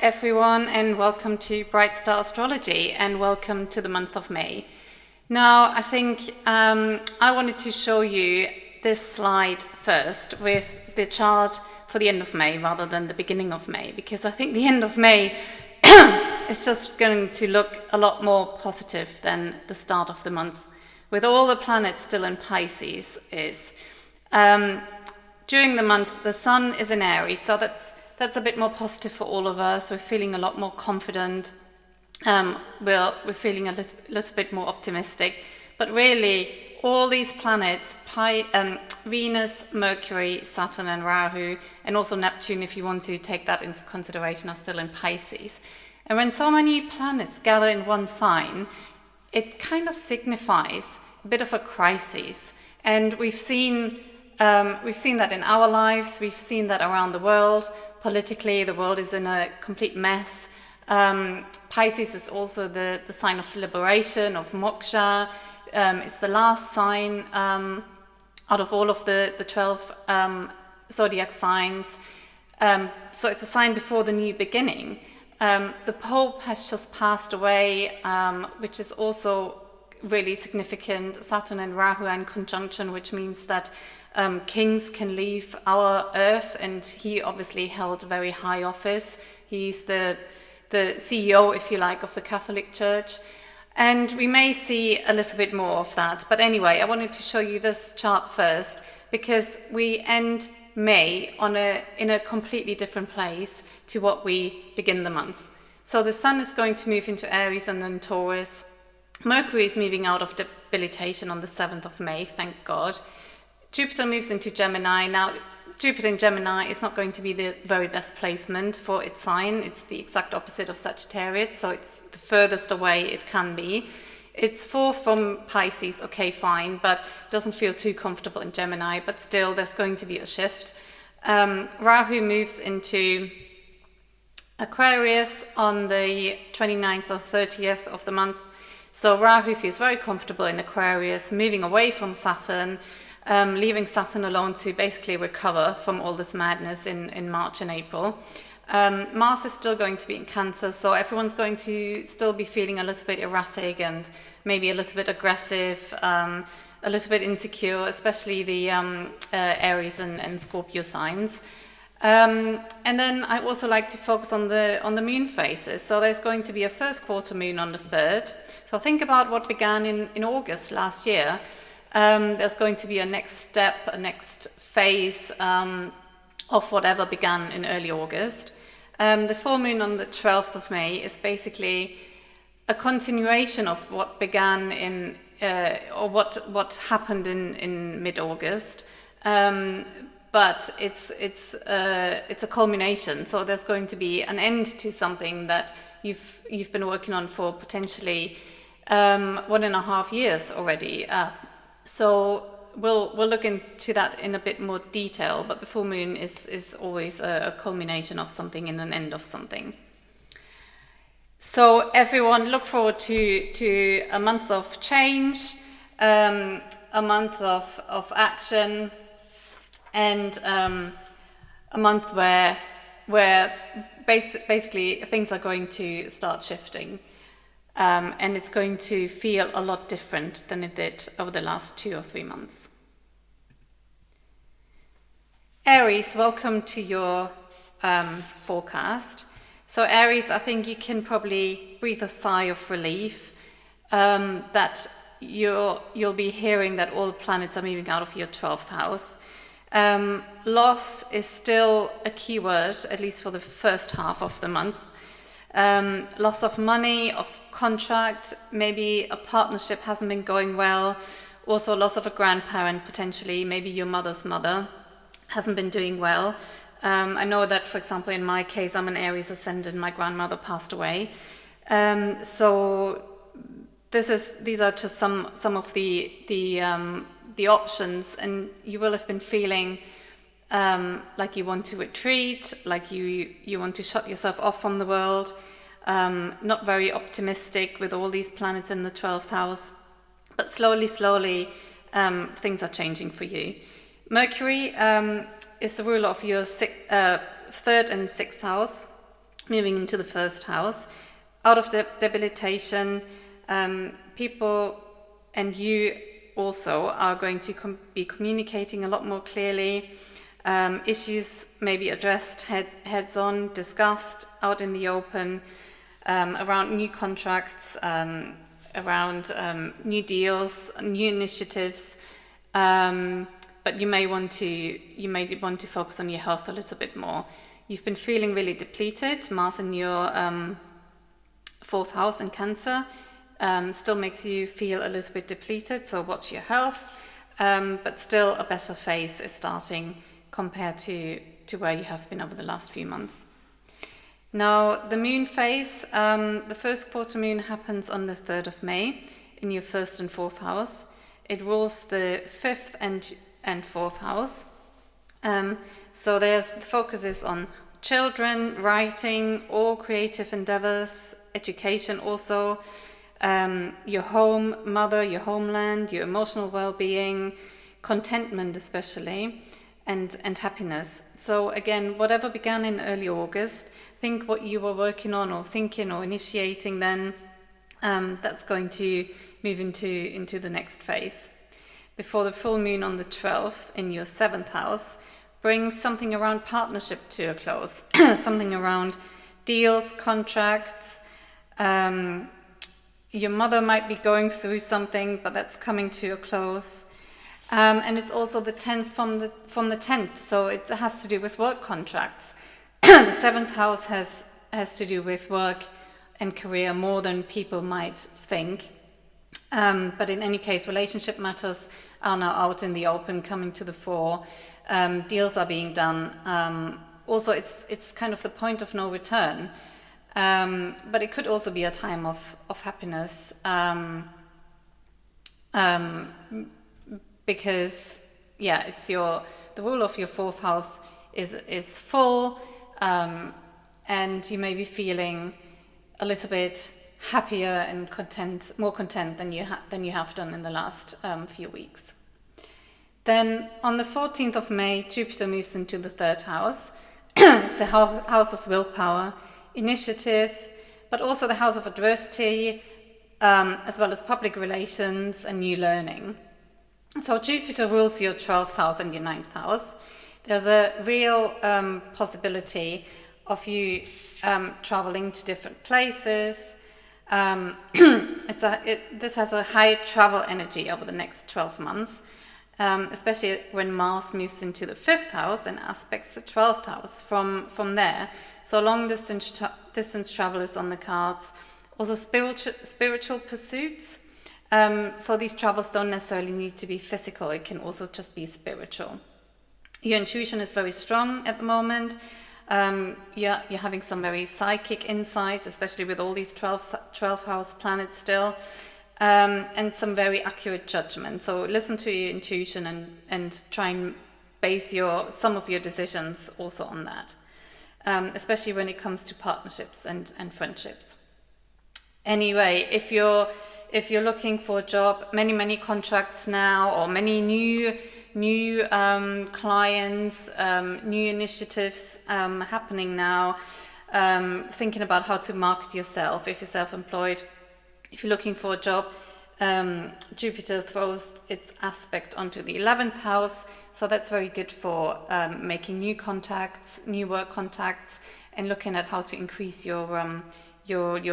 everyone, and welcome to Bright Star Astrology, and welcome to the month of May. Now, I think I wanted to show you this slide first with the chart for the end of May rather than the beginning of May, because I think the end of May is just going to look a lot more positive than the start of the month, with all the planets still in Pisces. During the month, the sun is in Aries, so that's a bit more positive for all of us. We're feeling a lot more confident. We're feeling a little bit more optimistic. But really, all these planets, Venus, Mercury, Saturn and Rahu, and also Neptune, if you want to take that into consideration, are still in Pisces. And when so many planets gather in one sign, it kind of signifies a bit of a crisis. And we've seen that in our lives. We've seen that around the world. Politically, the world is in a complete mess. Pisces is also the sign of liberation, of moksha. It's the last sign out of all of the 12 zodiac signs. So it's a sign before the new beginning. The Pope has just passed away, which is also really significant. Saturn and Rahu are in conjunction, which means that kings can leave our earth, and he obviously held very high office. He's the CEO, if you like, of the Catholic Church, and we may see a little bit more of that. But anyway, I wanted to show you this chart first because we end May in a completely different place to what we begin the month. So the sun is going to move into Aries and then Taurus. Mercury is moving out of debilitation on the 7th of May, thank God. Jupiter moves into Gemini. Now, Jupiter in Gemini is not going to be the very best placement for its sign. It's the exact opposite of Sagittarius, so it's the furthest away it can be. It's fourth from Pisces, okay, fine, but doesn't feel too comfortable in Gemini, but still there's going to be a shift. Rahu moves into Aquarius on the 29th or 30th of the month. So Rahu feels very comfortable in Aquarius, moving away from Saturn, leaving Saturn alone to basically recover from all this madness in March and April. Mars is still going to be in Cancer, so everyone's going to still be feeling a little bit erratic and maybe a little bit aggressive, a little bit insecure, especially the Aries and Scorpio signs. And then I also like to focus on the moon phases. So there's going to be a first quarter moon on the 3rd. So think about what began in August last year. There's going to be a next step, a next phase of whatever began in early August. The full moon on the 12th of May is basically a continuation of what began or what happened in mid-August. But it's a culmination. So there's going to be an end to something that you've been working on for potentially 1.5 years already. So we'll look into that in a bit more detail, but the full moon is always a culmination of something and an end of something. So everyone, look forward to a month of change, a month of action, and a month where basically things are going to start shifting. And it's going to feel a lot different than it did over the last 2 or 3 months. Aries, welcome to your forecast. So Aries, I think you can probably breathe a sigh of relief that you'll be hearing that all the planets are moving out of your 12th house. Loss is still a key word, at least for the first half of the month. Loss of money, of contract, maybe a partnership hasn't been going well, also loss of a grandparent potentially, maybe your mother's mother hasn't been doing well. I know that, for example, in my case, I'm an Aries ascendant, my grandmother passed away. So these are just some of the options, and you will have been feeling like you want to retreat, like you want to shut yourself off from the world, not very optimistic with all these planets in the 12th house, but slowly things are changing for you. Mercury is the ruler of your 3rd and 6th house. moving into the first house. Out of debilitation, people and you also are going to be communicating a lot more clearly. Issues may be addressed heads on, discussed out in the open, around new contracts, around new deals, new initiatives. But you may want to focus on your health a little bit more. You've been feeling really depleted. Mars in your fourth house in Cancer still makes you feel a little bit depleted, so watch your health. But still a better phase is starting compared to where you have been over the last few months. Now, the moon phase, the first quarter moon happens on the 3rd of May in your first and fourth house. It rules the fifth and fourth house. So the focus is on children, writing, all creative endeavors, education also, your home, mother, your homeland, your emotional well-being, contentment especially, and happiness. So again, whatever began in early August, think what you were working on or thinking or initiating then, that's going to move into the next phase. Before the full moon on the 12th in your 7th house brings something around partnership to a close, something around deals, contracts. Your mother might be going through something, but that's coming to a close. And it's also the 10th from the 10th, so it has to do with work contracts. The 7th house has to do with work and career more than people might think. But in any case, relationship matters are now out in the open, coming to the fore. Deals are being done. Also, it's kind of the point of no return. But it could also be a time of happiness. Because, yeah, it's the rule of your fourth house is full, and you may be feeling a little bit happier and more content than you have done in the last few weeks. Then on the 14th of May, Jupiter moves into the 3rd house. It's the house of willpower, initiative, but also the house of adversity, as well as public relations and new learning. So Jupiter rules your 12th house and your 9th house. There's a real possibility of you traveling to different places. This has a high travel energy over the next 12 months, especially when Mars moves into the 5th house and aspects the 12th house from there. So long distance travel is on the cards. Also spiritual pursuits. So these travels don't necessarily need to be physical. It can also just be spiritual. Your intuition is very strong at the moment. You're having some very psychic insights, especially with all these 12 house planets still, and some very accurate judgment. So listen to your intuition and try and base some of your decisions also on that, especially when it comes to partnerships and friendships. Anyway, if you're looking for a job, many contracts now, or many new clients, new initiatives happening now, thinking about how to market yourself if you're self-employed. If you're looking for a job, Jupiter throws its aspect onto the 11th house, so that's very good for making new contacts, new work contacts, and looking at how to increase your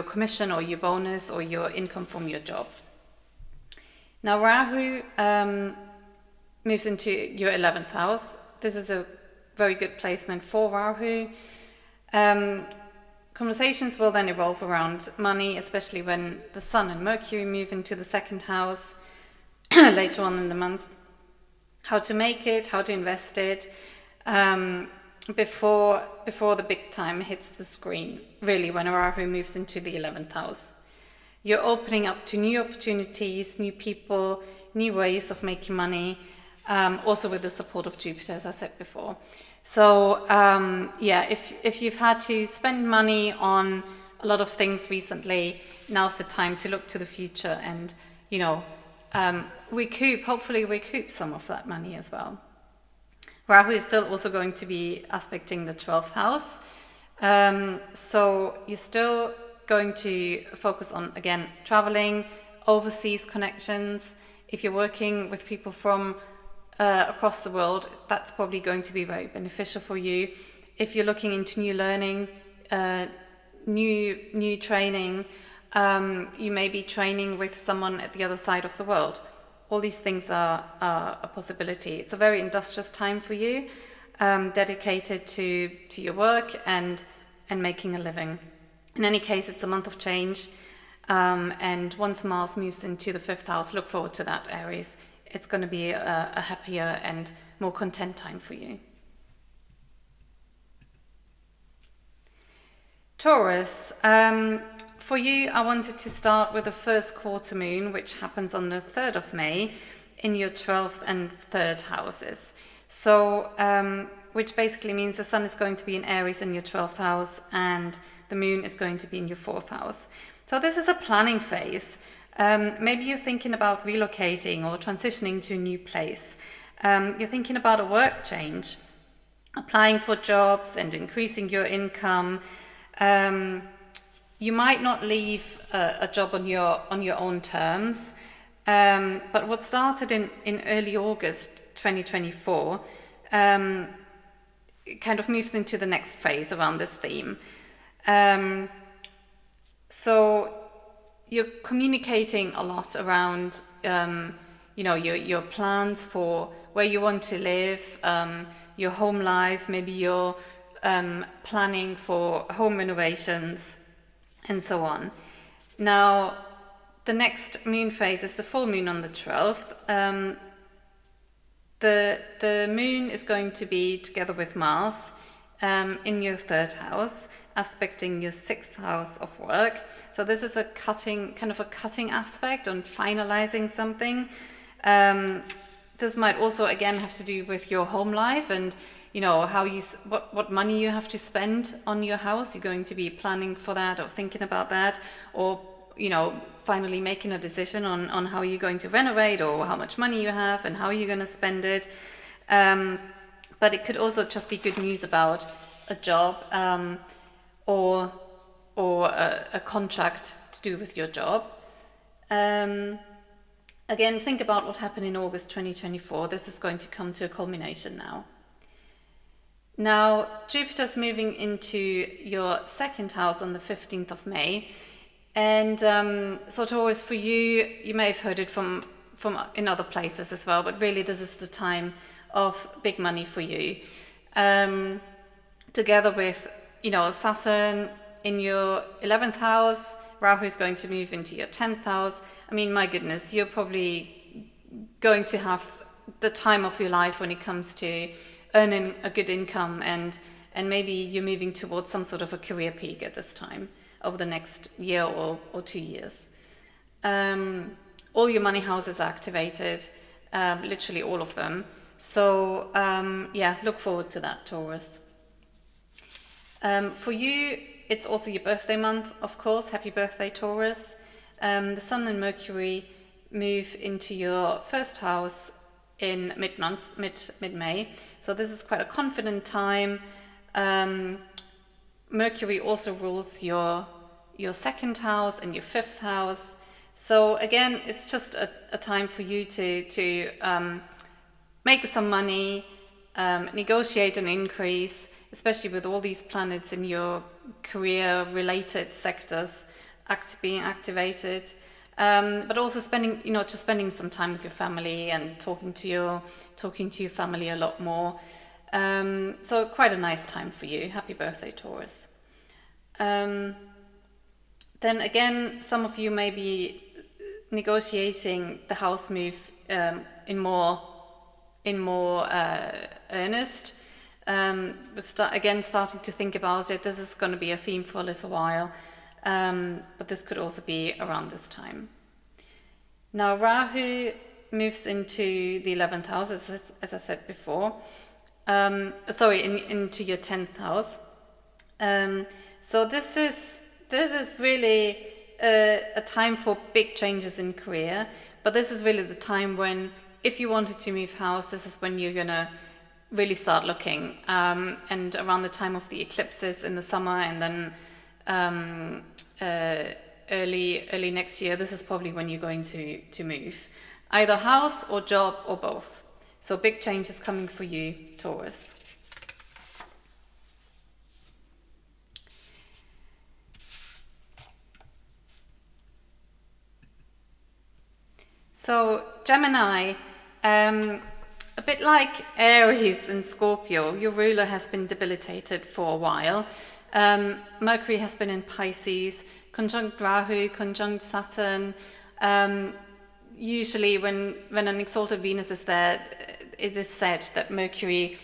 commission or your bonus or your income from your job. Now Rahu moves into your 11th house. This is a very good placement for Rahu. Conversations will then evolve around money, especially when the Sun and Mercury move into the 2nd house later on in the month. How to make it, how to invest it, before the big time hits the screen, really, when Rahu moves into the 11th house. You're opening up to new opportunities, new people, new ways of making money, also with the support of Jupiter, as I said before. So if you've had to spend money on a lot of things recently, now's the time to look to the future and, hopefully recoup some of that money as well. Rahu is still also going to be aspecting the 12th house, So you're still going to focus on, again, traveling, overseas connections. If you're working with people from across the world, that's probably going to be very beneficial for you. If you're looking into new learning, new training, you may be training with someone at the other side of the world. All these things are a possibility. It's a very industrious time for you, dedicated to your work and making a living. In any case, it's a month of change, and once Mars moves into the 5th house, look forward to that, Aries. It's going to be a happier and more content time for you. Taurus, for you, I wanted to start with the first quarter moon, which happens on the 3rd of May in your 12th and 3rd houses. So, which basically means the sun is going to be in Aries in your 12th house and the moon is going to be in your 4th house. So this is a planning phase. Maybe you're thinking about relocating or transitioning to a new place. You're thinking about a work change, applying for jobs and increasing your income. You might not leave a job on your own terms, but what started in early August 2024 kind of moves into the next phase around this theme. So you're communicating a lot around your plans for where you want to live, your home life. Maybe you're planning for home renovations and so on. Now, the next moon phase is the full moon on the 12th. The moon is going to be together with Mars in your 3rd house, aspecting your 6th house of work. So this is a cutting aspect on finalizing something. This might also again have to do with your home life and how what money you have to spend on your house. You're going to be planning for that or thinking about that, or finally making a decision on how you're going to renovate or how much money you have and how you're going to spend it. But it could also just be good news about a job or a contract to do with your job. Again, think about what happened in August 2024. This is going to come to a culmination now. Now, Jupiter's moving into your 2nd house on the 15th of May. And so Taurus, for you, you may have heard it from in other places as well, but really this is the time of big money for you. Together with, Saturn in your 11th house, Rahu is going to move into your 10th house. I mean, my goodness, you're probably going to have the time of your life when it comes to earning a good income, and maybe you're moving towards some sort of a career peak at this time over the next year or 2 years. All your money houses are activated, literally all of them. So look forward to that, Taurus. For you, it's also your birthday month, of course. Happy birthday, Taurus. The Sun and Mercury move into your 1st house in mid-May. So this is quite a confident time. Mercury also rules your 2nd house and your 5th house. So again, it's just a time for you to make some money, negotiate an increase, especially with all these planets in your career-related sectors being activated. But also spending some time with your family and talking to your family a lot more. So quite a nice time for you. Happy birthday, Taurus. Then again, some of you may be negotiating the house move in more earnest. Starting to think about it. This is going to be a theme for a little while. But this could also be around this time. Now, Rahu moves into the 11th house, as I said before. Into your 10th house. So this is really a time for big changes in career. But this is really the time when, if you wanted to move house, this is when you're gonna really start looking. And around the time of the eclipses in the summer, and then early next year, this is probably when you're going to move. Either house or job or both. So big changes coming for you, Taurus. So Gemini, a bit like Aries and Scorpio, your ruler has been debilitated for a while. Mercury has been in Pisces, conjunct Rahu, conjunct Saturn. Usually when an exalted Venus is there, it is said that Mercury's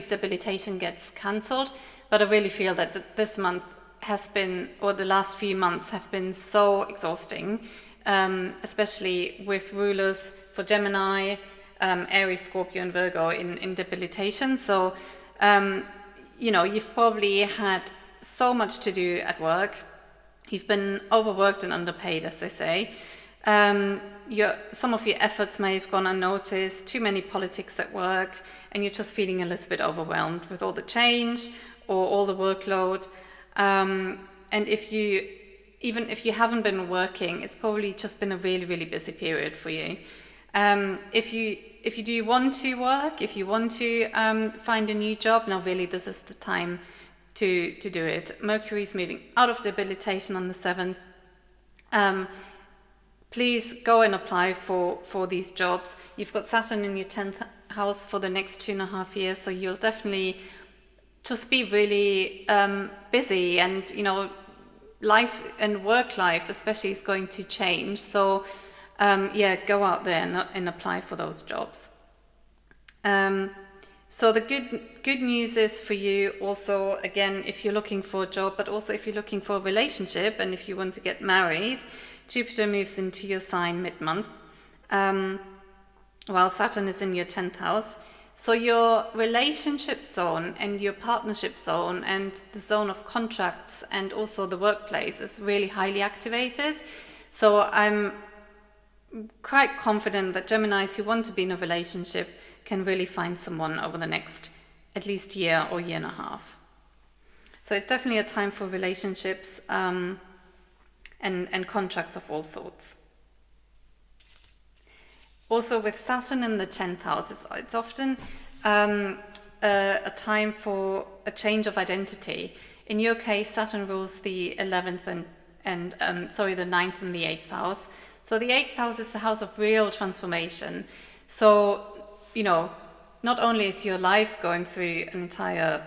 debilitation gets cancelled. But I really feel that this month has been, or the last few months have been so exhausting, especially with rulers for Gemini, Aries, Scorpio and Virgo in debilitation. So, you've probably had so much to do at work. You've been overworked and underpaid, as they say. Some of your efforts may have gone unnoticed, too many politics at work, and you're just feeling a little bit overwhelmed with all the change or all the workload. And even if you haven't been working, it's probably just been a really, really busy period for you. If you do want to work, if you want to find a new job, now really this is the time to do it. Mercury is moving out of debilitation on the 7th. Please go and apply for these jobs. You've got Saturn in your 10th house for the next 2.5 years, so you'll definitely just be really busy, and life and work life especially is going to change. So go out there and apply for those jobs. So the good news is for you also, again, if you're looking for a job, but also if you're looking for a relationship and if you want to get married, Jupiter moves into your sign mid-month, while Saturn is in your 10th house. So your relationship zone and your partnership zone and the zone of contracts and also the workplace is really highly activated. So I'm quite confident that Geminis who want to be in a relationship can really find someone over the next at least year or year and a half. So it's definitely a time for relationships and contracts of all sorts. Also with Saturn in the 10th house, it's often a time for a change of identity. In your case, Saturn rules the 11th the 9th and the 8th house. So the 8th house is the house of real transformation. So, not only is your life going through an entire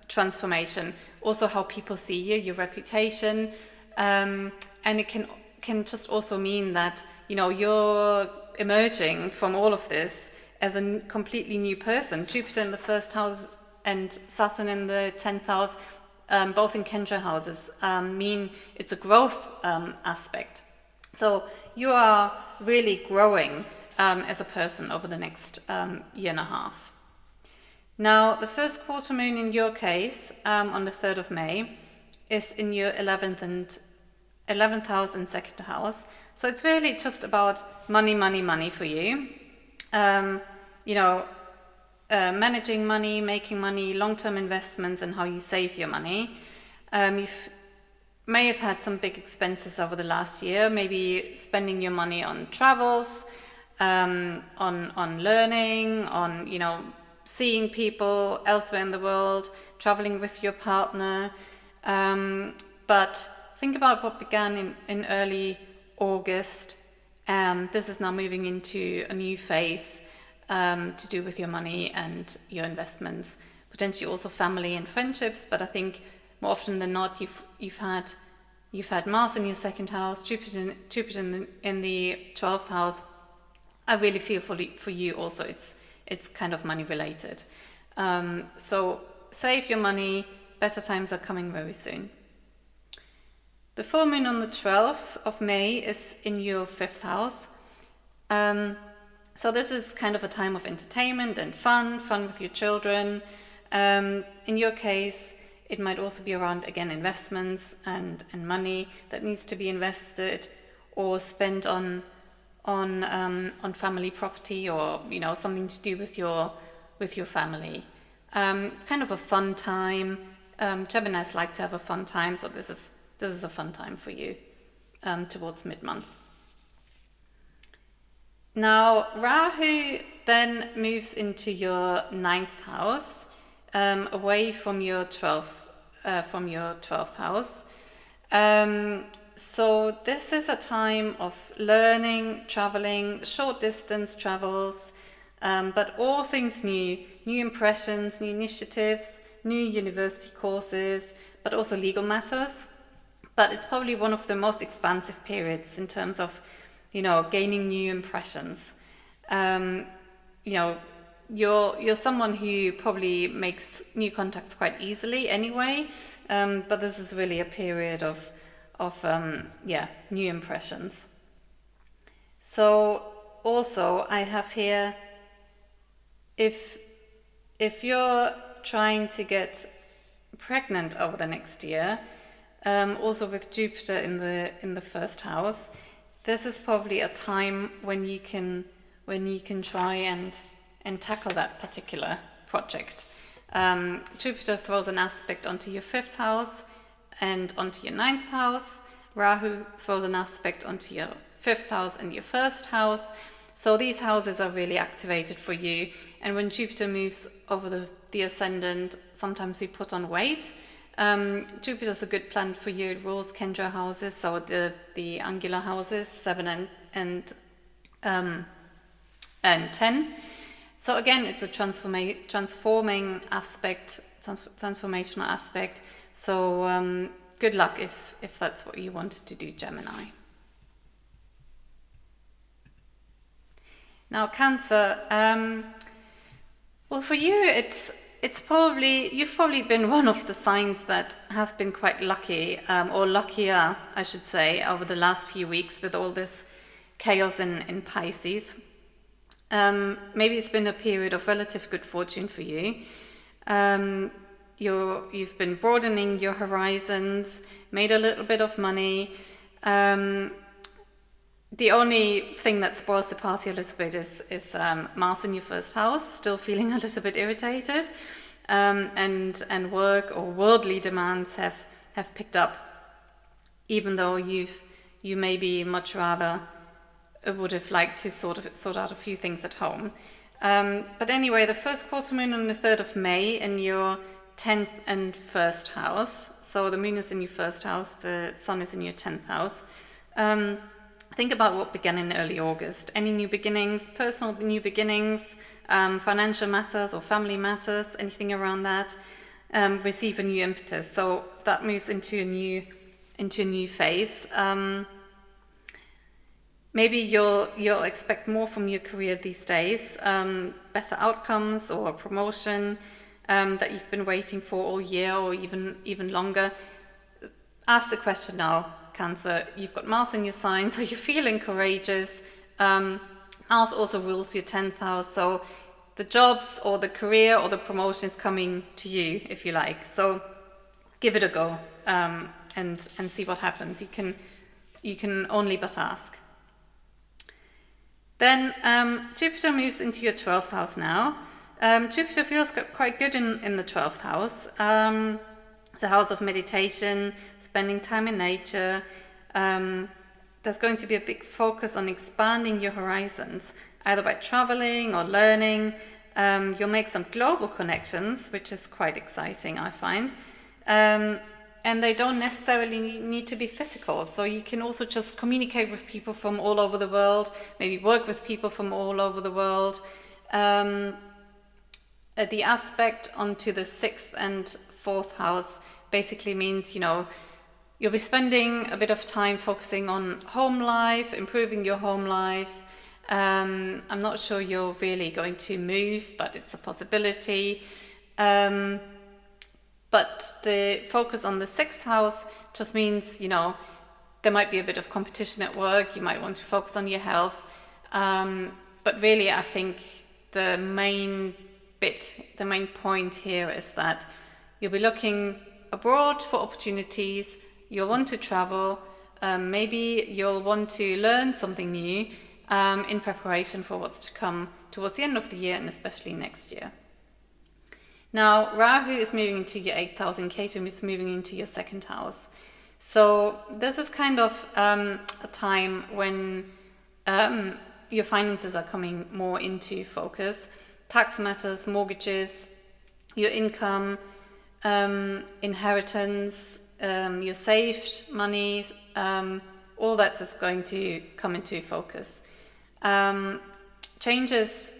transformation, also how people see you, your reputation, and it can just also mean that, you're emerging from all of this as a completely new person. Jupiter in the 1st house and Saturn in the 10th house, both in Kendra houses, mean it's a growth aspect. So you are really growing as a person over the next year and a half. Now, the first quarter moon in your case, on the 3rd of May, is in your 11th house and 2nd house. So it's really just about money for you. Managing money, making money, long-term investments, and how you save your money. You may have had some big expenses over the last year, maybe spending your money on travels, on learning, on seeing people elsewhere in the world, traveling with your partner. But think about what began in early August. This is now moving into a new phase to do with your money and your investments, potentially also family and friendships. But I think more often than not, you've had Mars in your 2nd house, Jupiter in the 12th house. I really feel for you also. It's kind of money related. So save your money. Better times are coming very soon. The full moon on the 12th of May is in your 5th house. So this is kind of a time of entertainment and fun with your children. In your case, it might also be around, again, investments and money that needs to be invested or spent on family property, or something to do with your with your family. It's kind of a fun time. Geminis like to have a fun time, so this is a fun time for you towards mid-month. Now, Rahu then moves into your 9th house, away from your 12th house. So this is a time of learning, traveling, short distance travels, but all things new impressions, new initiatives, new university courses, but also legal matters. But it's probably one of the most expansive periods in terms of, gaining new impressions. You're someone who probably makes new contacts quite easily anyway, but this is really a period of new impressions. So also I have here, if you're trying to get pregnant over the next year, also with Jupiter in the first house, this is probably a time when you can try and tackle that particular project. Jupiter throws an aspect onto your 5th house and onto your 9th house. Rahu throws an aspect onto your 5th house and your 1st house. So these houses are really activated for you. And when Jupiter moves over the ascendant, sometimes you put on weight. Jupiter's a good planet for you. It rules Kendra houses, so the angular houses 7 and 10. So again, it's a transforming aspect, transformational aspect. So good luck if that's what you wanted to do, Gemini. Now, Cancer. Well, for you, you've probably been one of the signs that have been quite lucky, or luckier, I should say, over the last few weeks with all this chaos in Pisces. Maybe it's been a period of relative good fortune for you. You've been broadening your horizons, made a little bit of money. The only thing that spoils the party a little bit is Mars in your 1st house, still feeling a little bit irritated, and work or worldly demands have picked up, even though you maybe much rather would have liked to sort out a few things at home. But anyway, the first quarter moon on the 3rd of May in your 10th and 1st house. So the moon is in your 1st house, the sun is in your 10th house. Think about what began in early August. Any new beginnings, personal new beginnings, financial matters or family matters, anything around that, receive a new impetus. So that moves into a new phase. Maybe you'll expect more from your career these days, better outcomes or a promotion that you've been waiting for all year or even longer. Ask the question now, Cancer. You've got Mars in your sign, so you're feeling courageous. Mars also rules your 10th house, so the jobs or the career or the promotion is coming to you, if you like. So give it a go and see what happens. You can only but ask. Then Jupiter moves into your 12th house now. Jupiter feels quite good in the 12th house. It's a house of meditation, spending time in nature. There's going to be a big focus on expanding your horizons, either by traveling or learning. You'll make some global connections, which is quite exciting, I find. And they don't necessarily need to be physical. So you can also just communicate with people from all over the world, maybe work with people from all over the world. The aspect onto the 6th and 4th house basically means, you'll be spending a bit of time focusing on home life, improving your home life. I'm not sure you're really going to move, but it's a possibility. But the focus on the 6th house just means, there might be a bit of competition at work. You might want to focus on your health. But really, I think the main point here is that you'll be looking abroad for opportunities. You'll want to travel. Maybe you'll want to learn something new in preparation for what's to come towards the end of the year and especially next year. Now, Rahu is moving into your 8th house and Ketu is moving into your 2nd house. So this is kind of a time when your finances are coming more into focus. Tax matters, mortgages, your income, inheritance, your saved money, all that is going to come into focus. Changes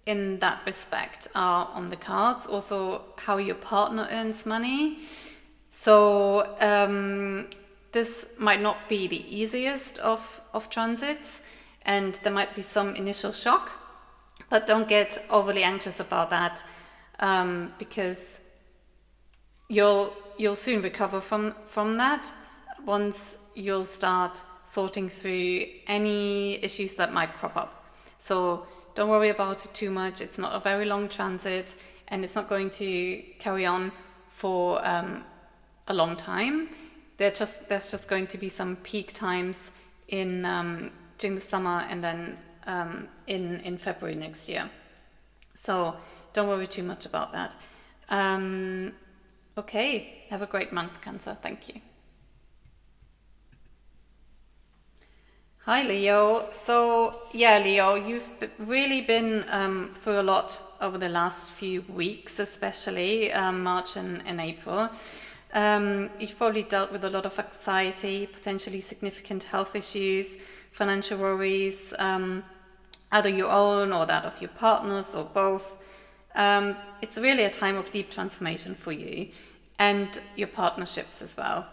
in that respect are on the cards. Also, how your partner earns money. So this might not be the easiest of transits, and there might be some initial shock, but don't get overly anxious about that, because you'll soon recover from that once you'll start sorting through any issues that might crop up. So don't worry about it too much. It's not a very long transit, and it's not going to carry on for a long time. There's just going to be some peak times in during the summer, and then in February next year. So don't worry too much about that. Okay, have a great month, Cancer. Thank you. Hi, Leo. So, yeah, Leo, you've really been through a lot over the last few weeks, especially March and April. You've probably dealt with a lot of anxiety, potentially significant health issues, financial worries, either your own or that of your partners or both. It's really a time of deep transformation for you and your partnerships as well.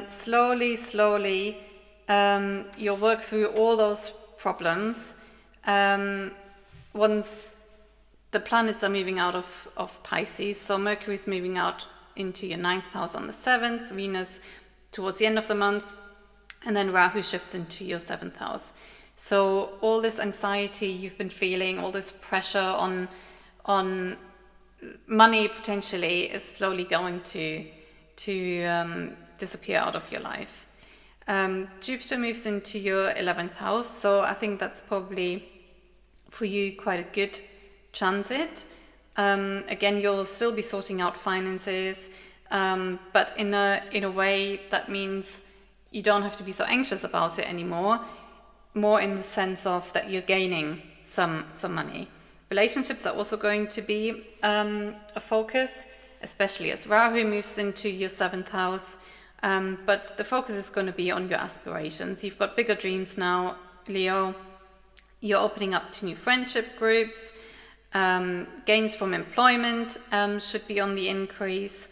Slowly, you'll work through all those problems once the planets are moving out of Pisces. So Mercury is moving out into your 9th house on the 7th, Venus towards the end of the month, and then Rahu shifts into your 7th house. So all this anxiety you've been feeling, all this pressure on money potentially is slowly going to disappear out of your life. Jupiter moves into your 11th house, so I think that's probably for you quite a good transit. Again, you'll still be sorting out finances, but in a way that means you don't have to be so anxious about it anymore, more in the sense of that you're gaining some money. Relationships are also going to be a focus, especially as Rahu moves into your 7th house. But the focus is going to be on your aspirations. You've got bigger dreams now, Leo. You're opening up to new friendship groups. Gains from employment should be on the increase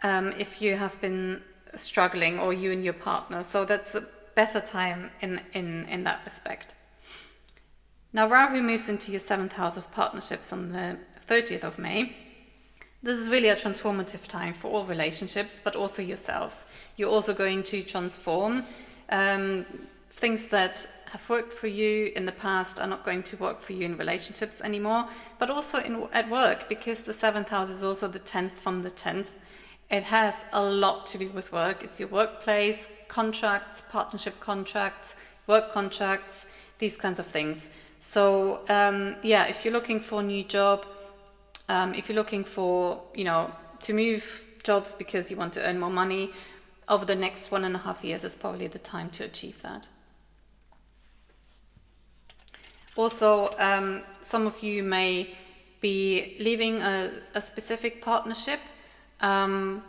if you have been struggling, or you and your partner. So that's a better time in that respect. Now Rahu moves into your 7th house of partnerships on the 30th of May. This is really a transformative time for all relationships, but also yourself. You're also going to transform. Things that have worked for you in the past are not going to work for you in relationships anymore, but also at work, because the 7th house is also the 10th from the 10th. It has a lot to do with work. It's your workplace, contracts, partnership contracts, work contracts, these kinds of things. So if you're looking for a new job, if you're looking for, to move jobs because you want to earn more money, over the next 1.5 years is probably the time to achieve that. Also, some of you may be leaving a specific partnership, but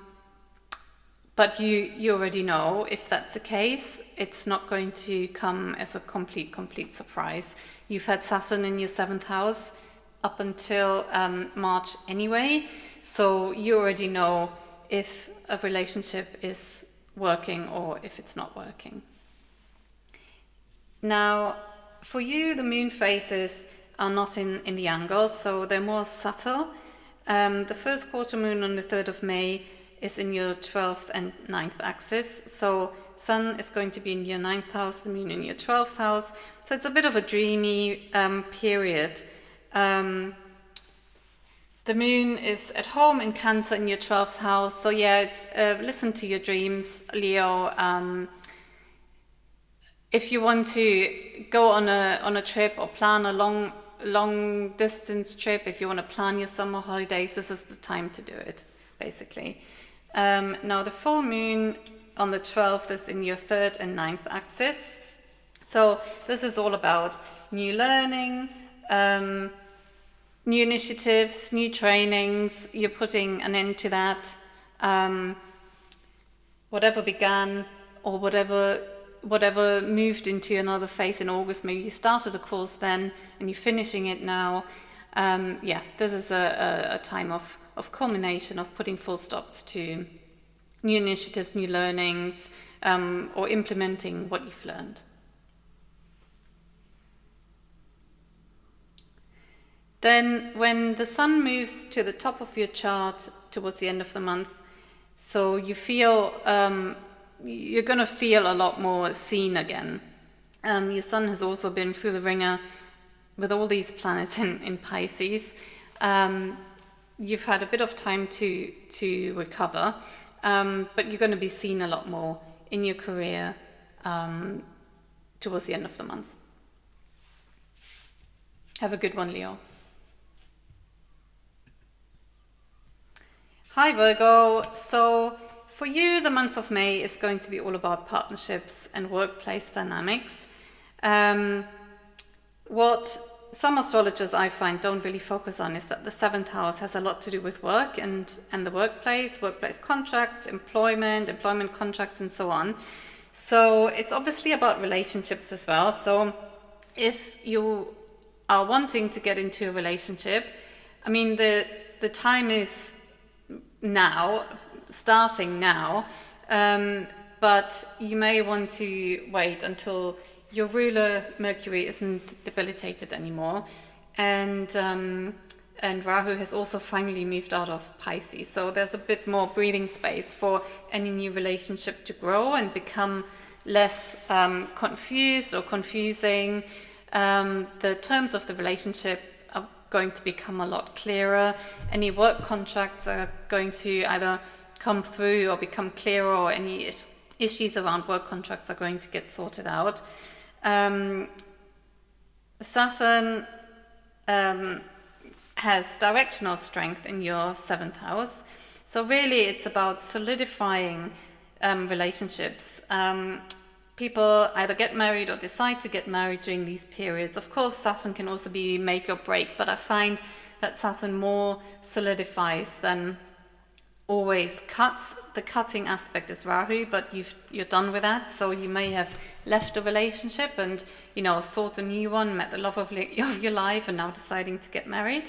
you already know if that's the case. It's not going to come as a complete surprise. You've had Saturn in your 7th house up until March anyway, so you already know if a relationship is working or if it's not working. Now, for you, the moon phases are not in the angle, so they're more subtle. The first quarter moon on the 3rd of May is in your 12th and 9th axis, so Sun is going to be in your 9th house, the moon in your 12th house, so it's a bit of a dreamy period. The moon is at home in Cancer in your 12th house, so yeah, it's listen to your dreams, Leo. If you want to go on a trip or plan a long long distance trip, if you want to plan your summer holidays, this is the time to do it, basically. Now the full moon on the 12th is in your 3rd and 9th axis. So this is all about new learning, new initiatives, new trainings. You're putting an end to that. Whatever began or whatever moved into another phase in August, maybe you started a course then and you're finishing it now. This is a time of culmination, of putting full stops to new initiatives, new learnings, or implementing what you've learned. Then when the sun moves to the top of your chart towards the end of the month, so you feel, you're going to feel a lot more seen again. Your sun has also been through the ringer with all these planets in Pisces. You've had a bit of time to recover, but you're going to be seen a lot more in your career towards the end of the month. Have a good one, Leo. Hi Virgo, so for you the month of May is going to be all about partnerships and workplace dynamics. What some astrologers I find don't really focus on is that the 7th house has a lot to do with work and the workplace contracts, employment contracts and so on. So it's obviously about relationships as well. So if you are wanting to get into a relationship, I mean the time is now, starting now, but you may want to wait until your ruler Mercury isn't debilitated anymore, and Rahu has also finally moved out of Pisces, so there's a bit more breathing space for any new relationship to grow and become less confused or confusing. The terms of the relationship are going to become a lot clearer. Any work contracts are going to either come through or become clearer, or any issues around work contracts are going to get sorted out. Saturn has directional strength in your 7th house, so really it's about solidifying relationships. People either get married or decide to get married during these periods. Of course, Saturn can also be make or break, but I find that Saturn more solidifies than always cuts. The cutting aspect is Rahu, but you're done with that. So you may have left a relationship and, sought a new one, met the love of your life, and now deciding to get married.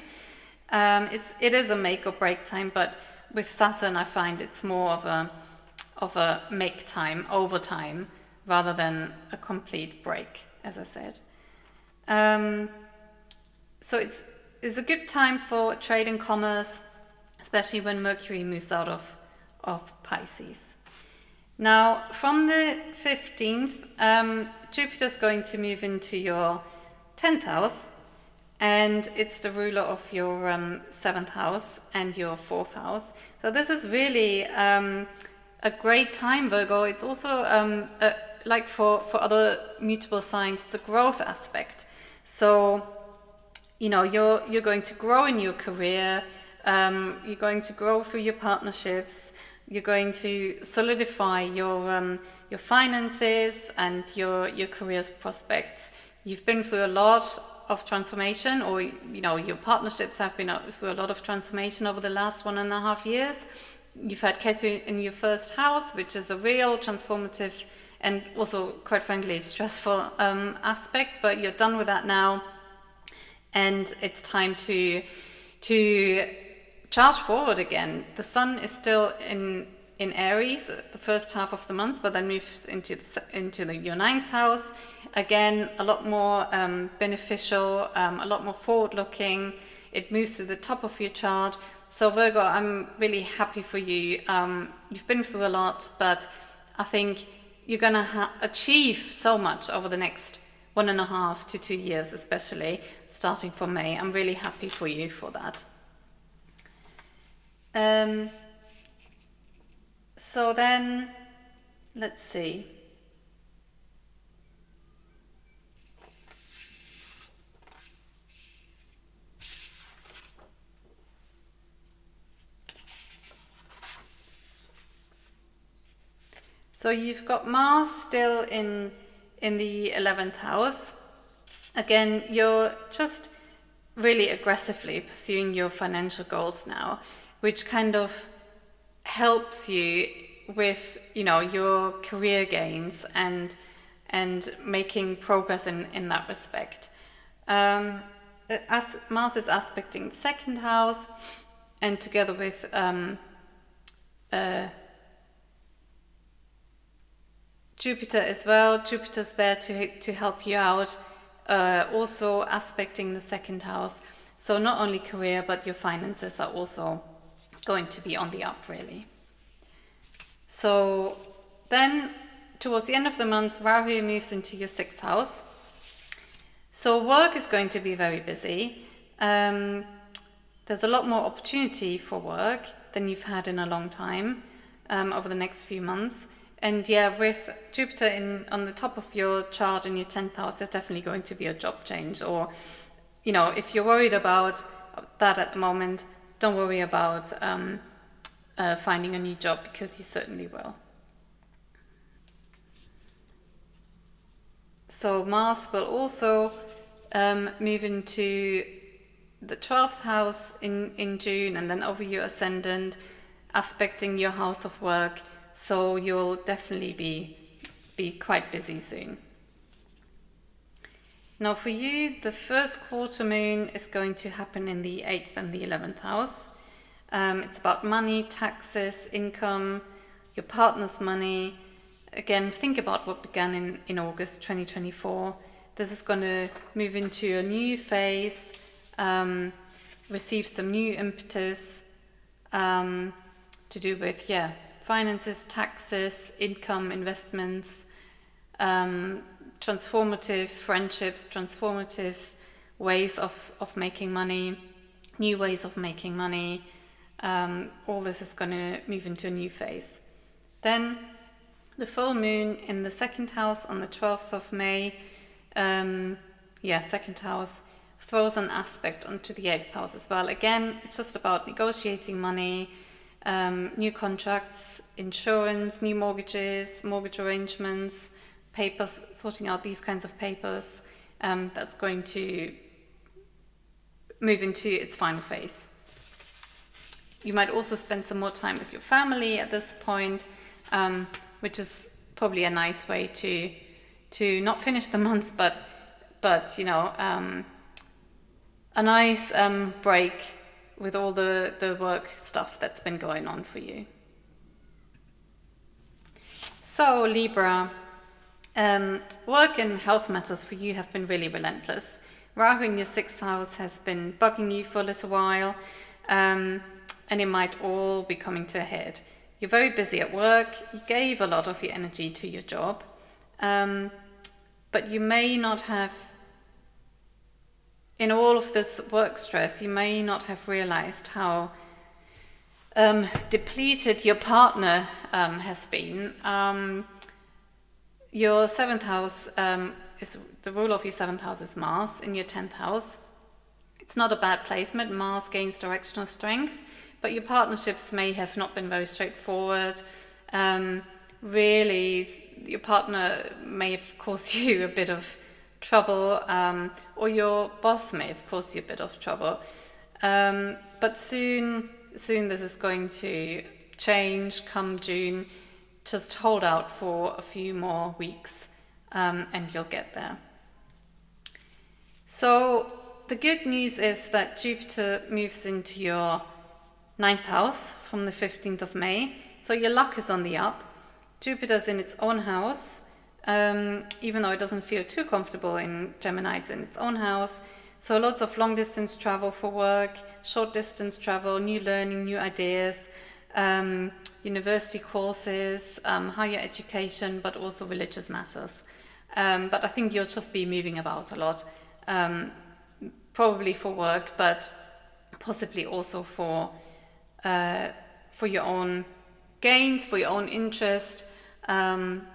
It is a make or break time, but with Saturn, I find it's more of a make time, over time, rather than a complete break, as I said. So it's a good time for trade and commerce, especially when Mercury moves out of Pisces. Now, from the 15th, Jupiter's going to move into your 10th house, and it's the ruler of your 7th house and your 4th house. So this is really a great time, Virgo. It's also like for other mutable signs, it's a growth aspect. So, you're going to grow in your career, you're going to grow through your partnerships, you're going to solidify your finances and your career's prospects. You've been through a lot of transformation, or your partnerships have been through a lot of transformation over the last 1.5 years. You've had Ketu in your 1st house, which is a real transformative and also, quite frankly, stressful aspect, but you're done with that now, and it's time to charge forward again. The sun is still in Aries the first half of the month, but then moves into your 9th house. Again, a lot more beneficial, a lot more forward-looking. It moves to the top of your chart. So Virgo, I'm really happy for you. You've been through a lot, but I think you're going to achieve so much over the next 1.5 to 2 years, especially starting from May. I'm really happy for you for that. So then, let's see. So you've got Mars still in the 11th house. Again, you're just really aggressively pursuing your financial goals now, which kind of helps you with, you know, your career gains and making progress in that respect. As Mars is aspecting the 2nd house, and together with Jupiter as well. Jupiter's there to help you out, also aspecting the 2nd house. So not only career, but your finances are also going to be on the up, really. So then towards the end of the month, Rahu moves into your 6th house. So work is going to be very busy. There's a lot more opportunity for work than you've had in a long time over the next few months. And yeah, with Jupiter on the top of your chart in your 10th house, there's definitely going to be a job change. Or, you know, if you're worried about that at the moment, don't worry about finding a new job, because you certainly will. So Mars will also move into the 12th house in June, and then over your ascendant, aspecting your house of work. So you'll definitely be quite busy soon. Now for you, the first quarter moon is going to happen in the 8th and the 11th house. It's about money, taxes, income, your partner's money. Again, think about what began in August 2024. This is going to move into a new phase, receive some new impetus to do with, finances, taxes, income, investments, transformative friendships, transformative ways of making money, new ways of making money. All this is going to move into a new phase. Then the full moon in the 2nd house on the 12th of May, 2nd house, throws an aspect onto the 8th house as well. Again, it's just about negotiating money, new contracts, insurance, new mortgages, mortgage arrangements, papers, sorting out these kinds of papers. That's going to move into its final phase. You might also spend some more time with your family at this point, which is probably a nice way to not finish the month, but you know, a nice break with all the work stuff that's been going on for you. So Libra, work and health matters for you have been really relentless. Rahu in your 6th house has been bugging you for a little while, and it might all be coming to a head. You're very busy at work, you gave a lot of your energy to your job, but you may not have, in all of this work stress, you may not have realized how depleted your partner has been. Your 7th house is the ruler of your 7th house is Mars in your 10th house. It's not a bad placement. Mars gains directional strength, but your partnerships may have not been very straightforward. Really, your partner may have caused you a bit of trouble, or your boss may have caused you a bit of trouble. But soon this is going to change come June. Just hold out for a few more weeks, and you'll get there. So the good news is that Jupiter moves into your 9th house from the 15th of May. So your luck is on the up. Jupiter's in its own house, even though it doesn't feel too comfortable in Gemini, it's in its own house. So lots of long distance travel for work, short distance travel, new learning, new ideas, university courses, higher education, but also religious matters. But I think you'll just be moving about a lot, probably for work, but possibly also for your own gains, for your own interest.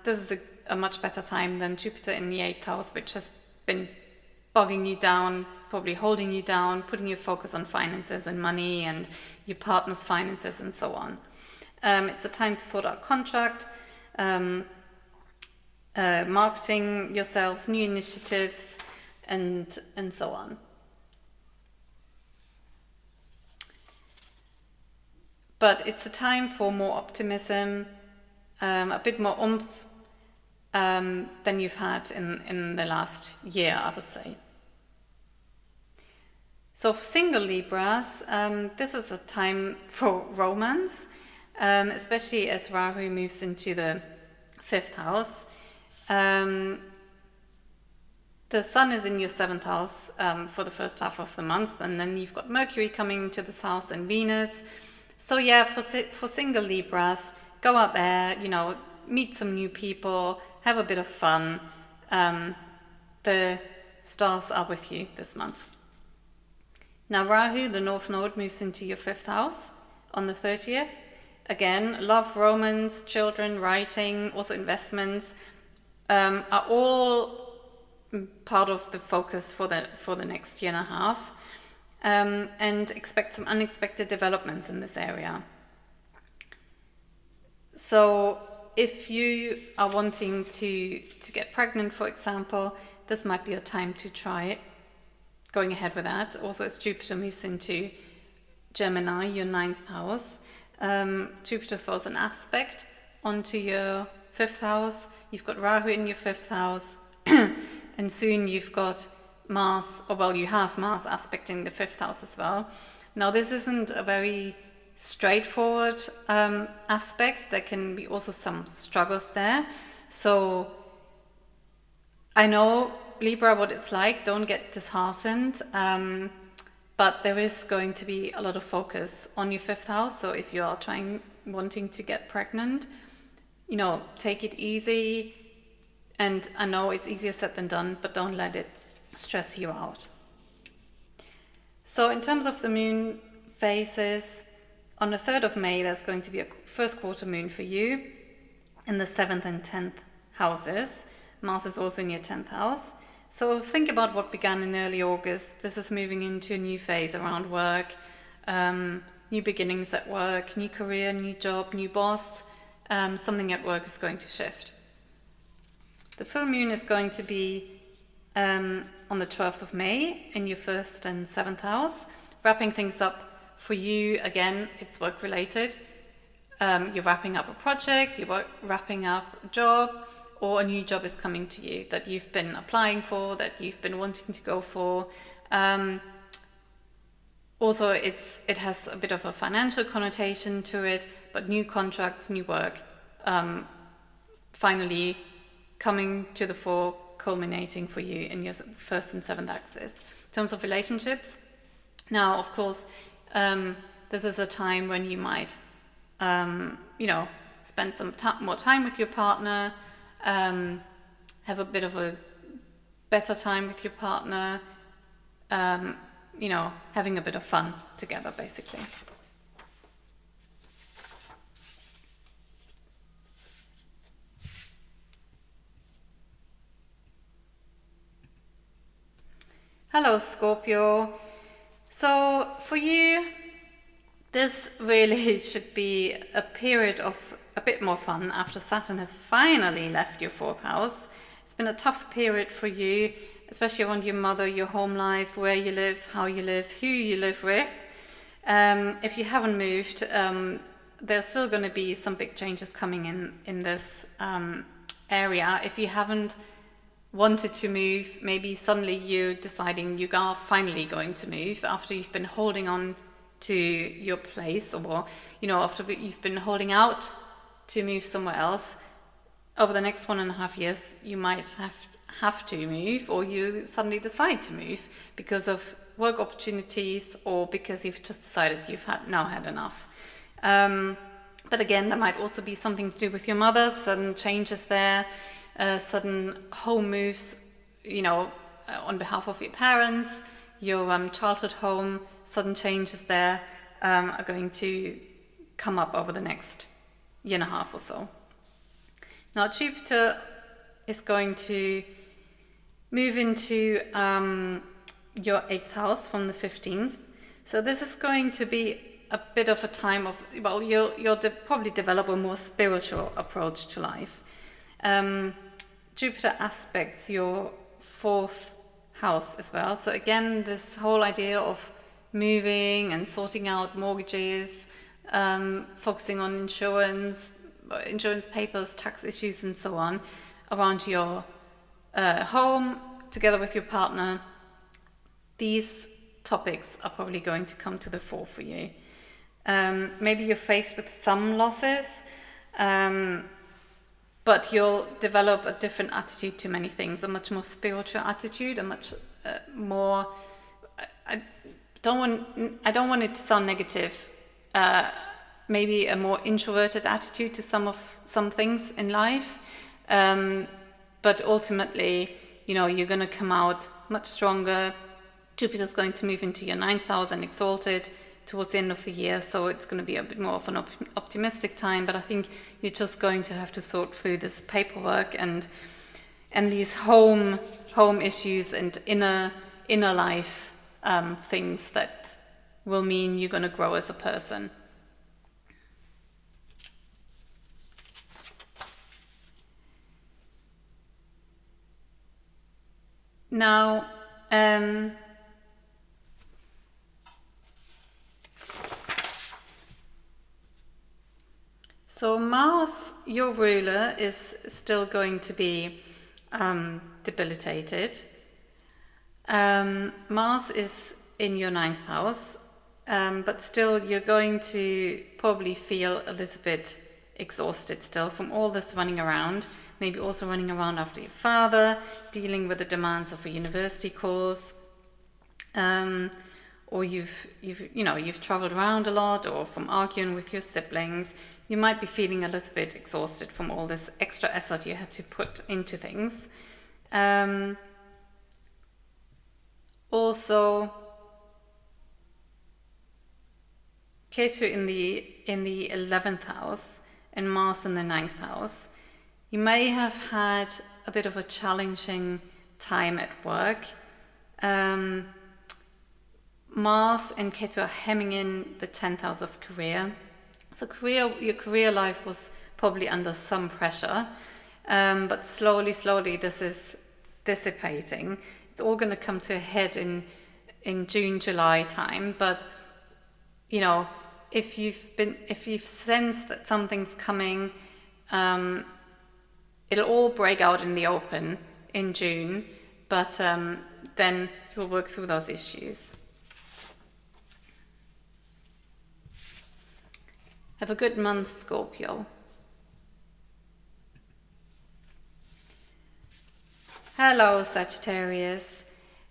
This is a much better time than Jupiter in the 8th house, which has been bogging you down, probably holding you down, putting your focus on finances and money and your partner's finances and so on. It's a time to sort out contract, marketing yourselves, new initiatives, and so on. But it's a time for more optimism, a bit more oomph than you've had in the last year, I would say. So for single Libras, this is a time for romance, especially as Rahu moves into the 5th house. The Sun is in your 7th house for the first half of the month, and then you've got Mercury coming into this house and Venus. So yeah, for single Libras, go out there, meet some new people, have a bit of fun. The stars are with you this month. Now Rahu, the North Node, moves into your 5th house on the 30th. Again, love, romance, children, writing, also investments are all part of the focus for the next year and a half. And expect some unexpected developments in this area. So if you are wanting to get pregnant, for example, this might be a time to try it. Going ahead with that. Also, as Jupiter moves into Gemini, your 9th house, Jupiter throws an aspect onto your 5th house. You've got Rahu in your 5th house, and soon you've got Mars, you have Mars aspecting the 5th house as well. Now, this isn't a very straightforward aspect. There can be also some struggles there. So I know, Libra, what it's like. Don't get disheartened. But there is going to be a lot of focus on your 5th house. So if you are wanting to get pregnant, take it easy. And I know it's easier said than done, but don't let it stress you out. So in terms of the moon phases, on the 3rd of May, there's going to be a first quarter moon for you in the 7th and 10th houses. Mars is also in your 10th house. So think about what began in early August. This is moving into a new phase around work, new beginnings at work, new career, new job, new boss. Something at work is going to shift. The full moon is going to be on the 12th of May in your 1st and 7th house, wrapping things up for you. Again, it's work related. You're wrapping up a project, you're wrapping up a job, or a new job is coming to you that you've been applying for, that you've been wanting to go for. Also, it has a bit of a financial connotation to it, but new contracts, new work, finally coming to the fore, culminating for you in your 1st and 7th axis. In terms of relationships, now, of course, this is a time when you might, spend some more time with your partner, have a bit of a better time with your partner, having a bit of fun together, basically. Hello, Scorpio. So for you, this really should be a period of a bit more fun after Saturn has finally left your 4th house. It's been a tough period for you, especially around your mother, your home life, where you live, how you live, who you live with. If you haven't moved, there's still going to be some big changes coming in this area. If you haven't wanted to move, maybe suddenly you're deciding you are finally going to move after you've been holding on to your place, or after you've been holding out to move somewhere else. Over the next 1.5 years, you might have to move, or you suddenly decide to move because of work opportunities, or because you've just decided you've now had enough. But again, there might also be something to do with your mother, sudden changes there, sudden home moves, on behalf of your parents, your childhood home, sudden changes there are going to come up over the next 1.5 years or so. Now, Jupiter is going to move into your 8th house from the 15th. So this is going to be a bit of a time of, well, you'll probably develop a more spiritual approach to life. Jupiter aspects your 4th house as well. So again, this whole idea of moving and sorting out mortgages, focusing on insurance papers, tax issues and so on around your home together with your partner. These topics are probably going to come to the fore for you. Maybe you're faced with some losses, but you'll develop a different attitude to many things, a much more spiritual attitude, a much more, I don't want it to sound negative, maybe a more introverted attitude to some things in life, but ultimately, you're going to come out much stronger. Jupiter's going to move into your 9th house and exalted towards the end of the year, so it's going to be a bit more of an optimistic time. But I think you're just going to have to sort through this paperwork and these home issues and inner life things that will mean you're going to grow as a person. Now, so Mars, your ruler, is still going to be debilitated. Mars is in your 9th house, but still you're going to probably feel a little bit exhausted still from all this running around. Maybe also running around after your father, dealing with the demands of a university course, or you've traveled around a lot, or from arguing with your siblings. You might be feeling a little bit exhausted from all this extra effort you had to put into things. Also, Ketu in the 11th house and Mars in the 9th house. You may have had a bit of a challenging time at work. Mars and Ketu are hemming in the 10th house of career. So your career life was probably under some pressure, but slowly this is dissipating. It's all going to come to a head in June, July time. But if you've sensed that something's coming, it'll all break out in the open in June, but then you'll work through those issues. Have a good month, Scorpio. Hello, Sagittarius.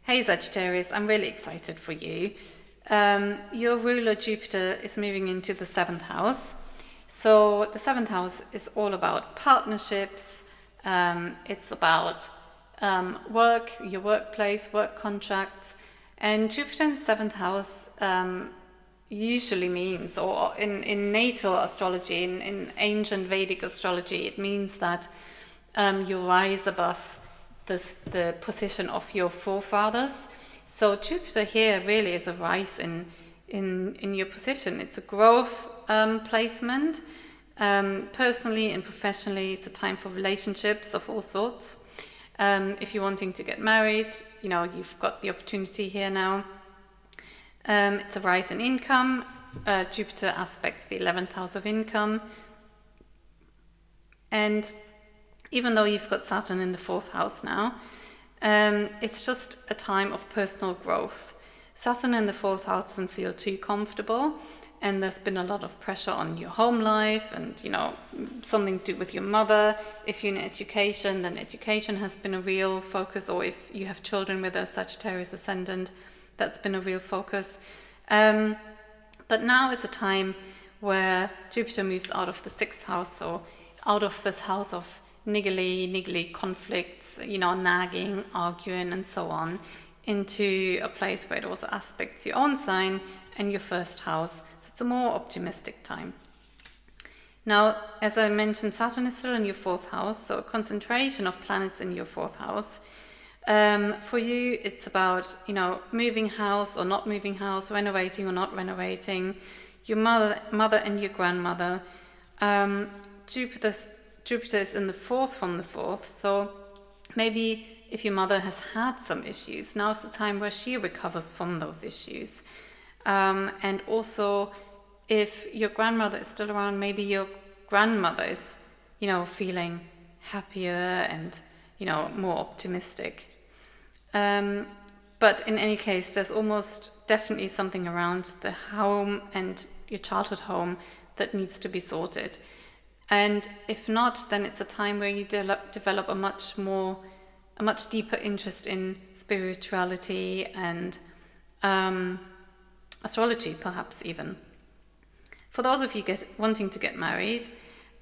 Hey, Sagittarius, I'm really excited for you. Your ruler, Jupiter, is moving into the 7th house. So the 7th house is all about partnerships. It's about work, your workplace, work contracts. And Jupiter in the 7th house usually means, or in natal astrology, in ancient Vedic astrology, it means that you rise above the position of your forefathers. So Jupiter here really is a rise in your position. It's a growth placement. Personally and professionally, it's a time for relationships of all sorts. If you're wanting to get married, you've got the opportunity here now. It's a rise in income. Jupiter aspects the 11th house of income. And even though you've got Saturn in the 4th house now, it's just a time of personal growth. Saturn in the 4th house doesn't feel too comfortable, and there's been a lot of pressure on your home life and, something to do with your mother. If you're in education, then education has been a real focus, or if you have children with a Sagittarius ascendant, that's been a real focus. But now is a time where Jupiter moves out of the 6th house, so out of this house of niggly conflicts, nagging, arguing, and so on, into a place where it also aspects your own sign and your 1st house. So it's a more optimistic time. Now, as I mentioned, Saturn is still in your 4th house, so a concentration of planets in your 4th house. For you, it's about, moving house or not moving house, renovating or not renovating. your mother and your grandmother. Jupiter is in the 4th from the 4th, so maybe if your mother has had some issues, now's the time where she recovers from those issues. And also, if your grandmother is still around, maybe your grandmother is, feeling happier and, more optimistic. But in any case, there's almost definitely something around the home and your childhood home that needs to be sorted. And if not, then it's a time where you develop a much deeper interest in spirituality and astrology, perhaps even. For those of you wanting to get married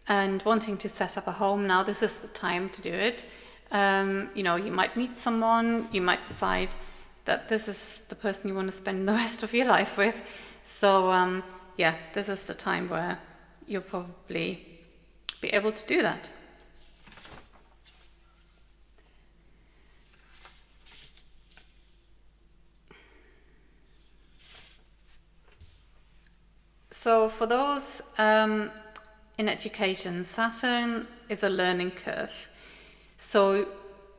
and wanting to set up a home, now this is the time to do it. You might meet someone, you might decide that this is the person you want to spend the rest of your life with. So this is the time where you'll probably be able to do that. So for those in education, Saturn is a learning curve. So,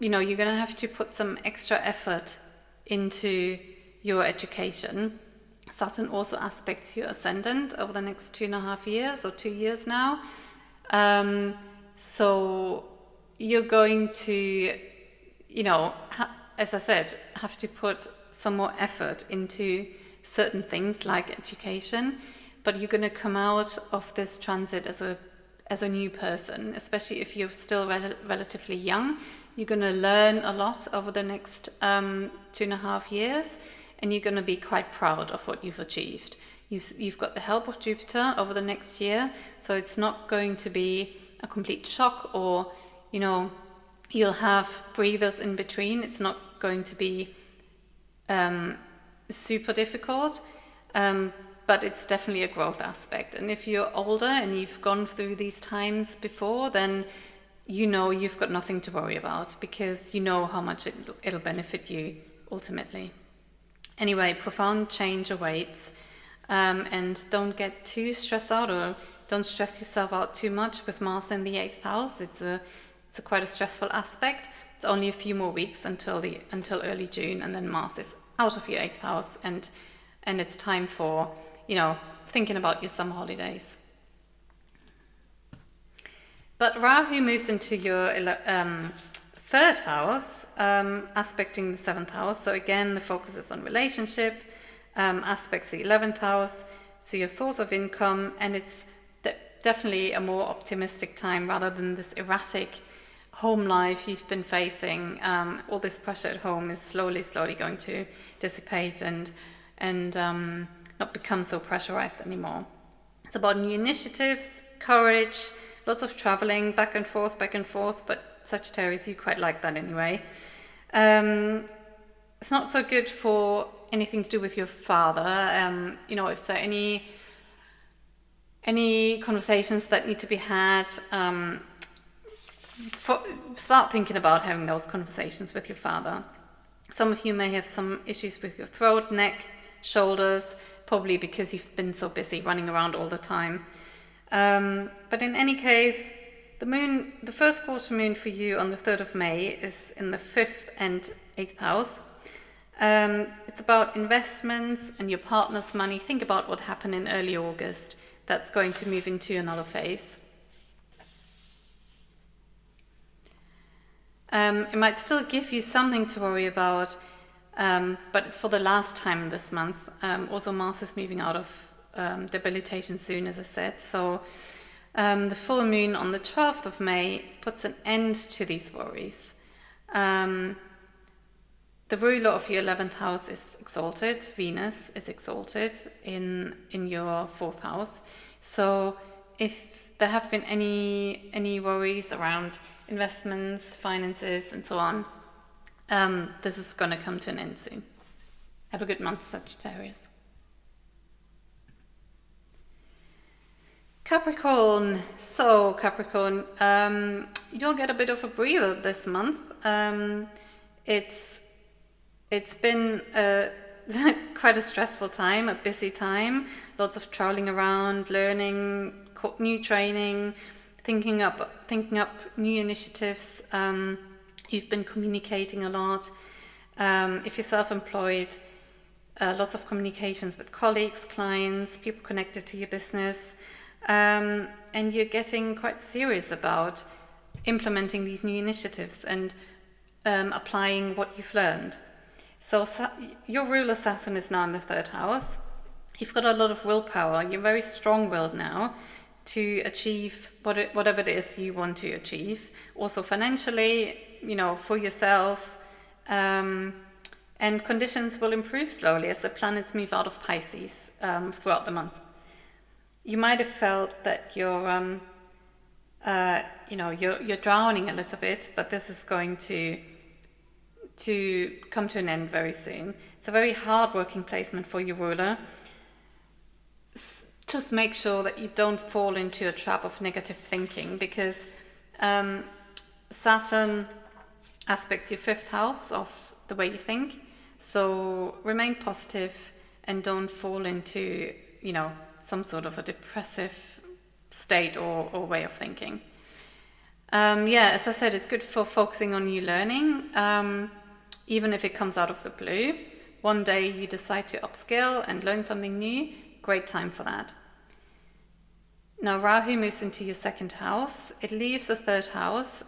you're going to have to put some extra effort into your education. Saturn also aspects your ascendant over the next 2.5 years or 2 years now. So you're going to, as I said, have to put some more effort into certain things like education, but you're going to come out of this transit as a new person, especially if you're still relatively young. You're going to learn a lot over the next 2.5 years, and you're going to be quite proud of what you've achieved. You've got the help of Jupiter over the next year, so it's not going to be a complete shock, or you'll have breathers in between. It's not going to be super difficult, but it's definitely a growth aspect. And if you're older and you've gone through these times before, then you've got nothing to worry about, because you know how much it'll benefit you ultimately. Anyway, profound change awaits, and don't get too stressed out, or don't stress yourself out too much with Mars in the 8th house. It's quite a stressful aspect. It's only a few more weeks until early June, and then Mars is out of your 8th house, and it's time for thinking about your summer holidays. But Rahu moves into your 3rd house, aspecting the 7th house. So again, the focus is on relationship, aspects the 11th house, so your source of income, and it's definitely a more optimistic time rather than this erratic home life you've been facing. All this pressure at home is slowly going to dissipate and not become so pressurized anymore. It's about new initiatives, courage, lots of traveling back and forth, but Sagittarius, you quite like that anyway. It's not so good for anything to do with your father. If there are any conversations that need to be had, start thinking about having those conversations with your father. Some of you may have some issues with your throat, neck, shoulders, probably because you've been so busy running around all the time. But in any case, the first quarter moon for you on the 3rd of May is in the 5th and 8th house. It's about investments and your partner's money. Think about what happened in early August. That's going to move into another phase. It might still give you something to worry about, but it's for the last time this month. Also, Mars is moving out of debilitation soon, as I said. So the full moon on the 12th of May puts an end to these worries. The ruler of your 11th house is exalted. Venus is exalted in your 4th house. So if there have been any worries around investments, finances, and so on, this is going to come to an end soon. Have a good month, Sagittarius. Capricorn. So Capricorn, you'll get a bit of a breather this month. It's been a quite a stressful time, a busy time, lots of traveling around, learning, new training, thinking up new initiatives. You've been communicating a lot. If you're self-employed, lots of communications with colleagues, clients, people connected to your business, and you're getting quite serious about implementing these new initiatives and applying what you've learned. So your ruler Saturn is now in the 3rd house. You've got a lot of willpower. You're very strong-willed now to achieve whatever it is you want to achieve. Also financially, for yourself. And conditions will improve slowly as the planets move out of Pisces throughout the month. You might have felt that you're drowning a little bit, but this is going to come to an end very soon. It's a very hard-working placement for your ruler. Just make sure that you don't fall into a trap of negative thinking, because Saturn aspects your 5th house of the way you think. So remain positive and don't fall into, some sort of a depressive state or way of thinking. As I said, it's good for focusing on new learning, even if it comes out of the blue. One day you decide to upskill and learn something new, great time for that. Now Rahu moves into your 2nd house. It leaves the 3rd house,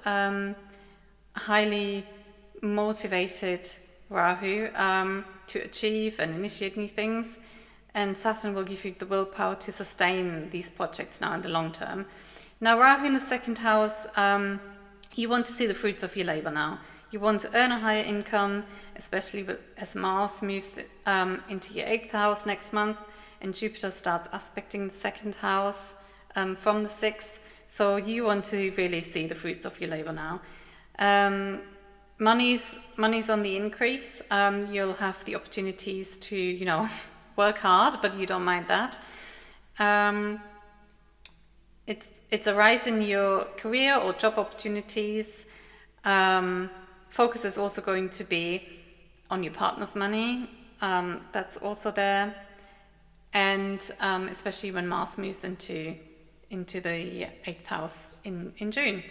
highly motivated Rahu to achieve and initiate new things, and Saturn will give you the willpower to sustain these projects now in the long term. Now Rahu in the 2nd house, you want to see the fruits of your labor now. You want to earn a higher income, especially as Mars moves into your 8th house next month, and Jupiter starts aspecting the 2nd house from the 6th. So you want to really see the fruits of your labor now. Money's on the increase. You'll have the opportunities to, work hard, but you don't mind that. It's a rise in your career or job opportunities. Focus is also going to be on your partner's money. That's also there. And especially when Mars moves into the 8th house in June.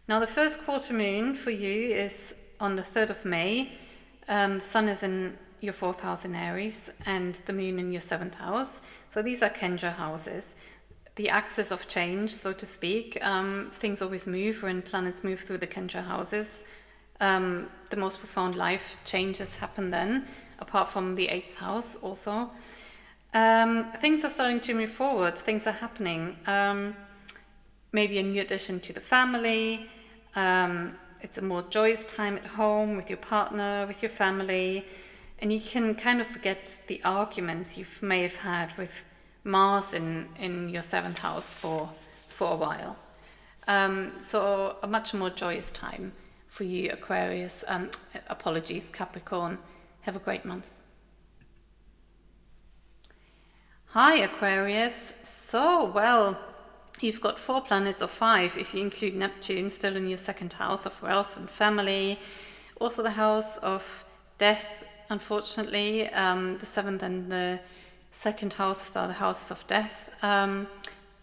Now the first quarter moon for you is on the 3rd of May. The sun is in your 4th house in Aries and the moon in your 7th house. So these are Kendra houses. The axis of change, so to speak. Things always move when planets move through the Kendra houses. The most profound life changes happen then, apart from the 8th house also. Things are starting to move forward. Things are happening. Maybe a new addition to the family. It's a more joyous time at home with your partner, with your family, and you can kind of forget the arguments you may have had with Mars in your 7th house for a while. So a much more joyous time for you, Aquarius. Capricorn. Have a great month. Hi, Aquarius. You've got 4 planets, or 5 if you include Neptune, still in your 2nd house of wealth and family. Also the house of death, unfortunately. The 7th and the 2nd house are the houses of death.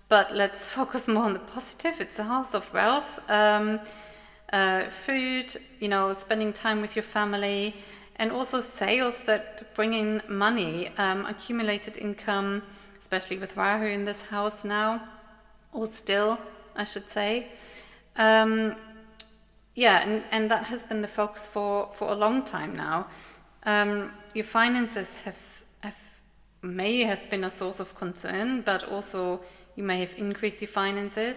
But let's focus more on the positive. It's the house of wealth, food, spending time with your family, and also sales that bring in money, accumulated income, especially with Rahu in this house now. Or still, I should say. And that has been the focus for a long time now. Your finances may have been a source of concern, but also you may have increased your finances,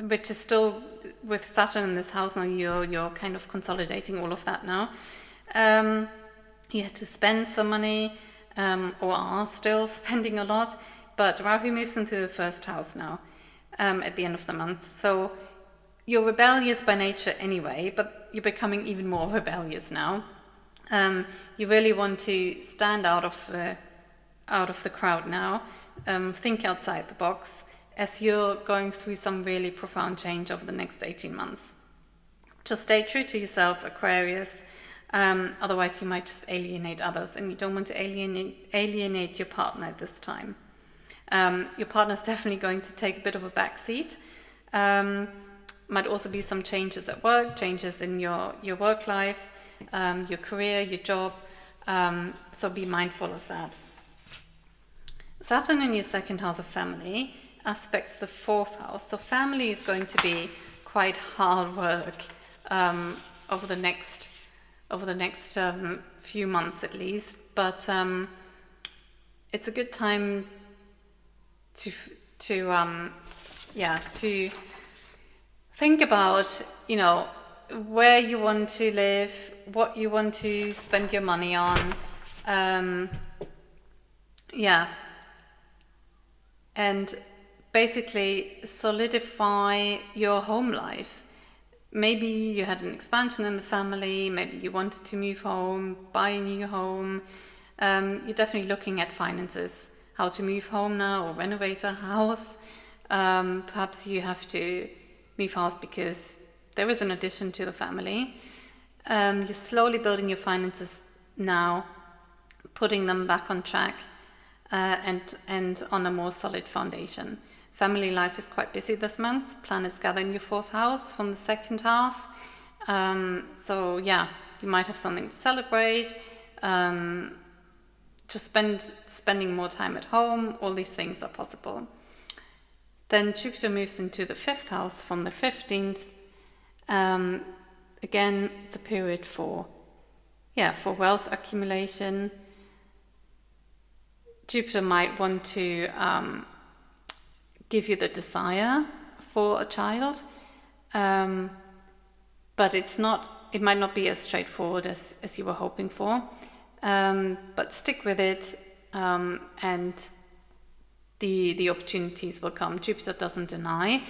which is still, with Saturn in this house now, you're kind of consolidating all of that now. You had to spend some money, or are still spending a lot. But Rahu moves into the 1st house now, at the end of the month. So you're rebellious by nature anyway, but you're becoming even more rebellious now. You really want to stand out of the crowd now, think outside the box, as you're going through some really profound change over the next 18 months. Just stay true to yourself, Aquarius. Otherwise, you might just alienate others, and you don't want to alienate your partner at this time. Your partner's definitely going to take a bit of a backseat. Might also be some changes at work, changes in your work life, your career, your job. So be mindful of that. Saturn in your second house of family aspects the fourth house. So family is going to be quite hard work over the next few months at least. But it's a good time to think about, where you want to live, what you want to spend your money on. And basically solidify your home life. Maybe you had an expansion in the family, maybe you wanted to move home, buy a new home. You're definitely looking at finances, how to move home now or renovate a house. Perhaps you have to move house because there is an addition to the family. You're slowly building your finances now, putting them back on track and on a more solid foundation. Family life is quite busy this month. Planets gather in your fourth house from the second half. You might have something to celebrate. Just spending more time at home. All these things are possible. Then Jupiter moves into the fifth house from the 15th. Again, it's a period for wealth accumulation. Jupiter might want to give you the desire for a child, but it might not be as straightforward as you were hoping for. But stick with it, and the opportunities will come. Jupiter doesn't deny.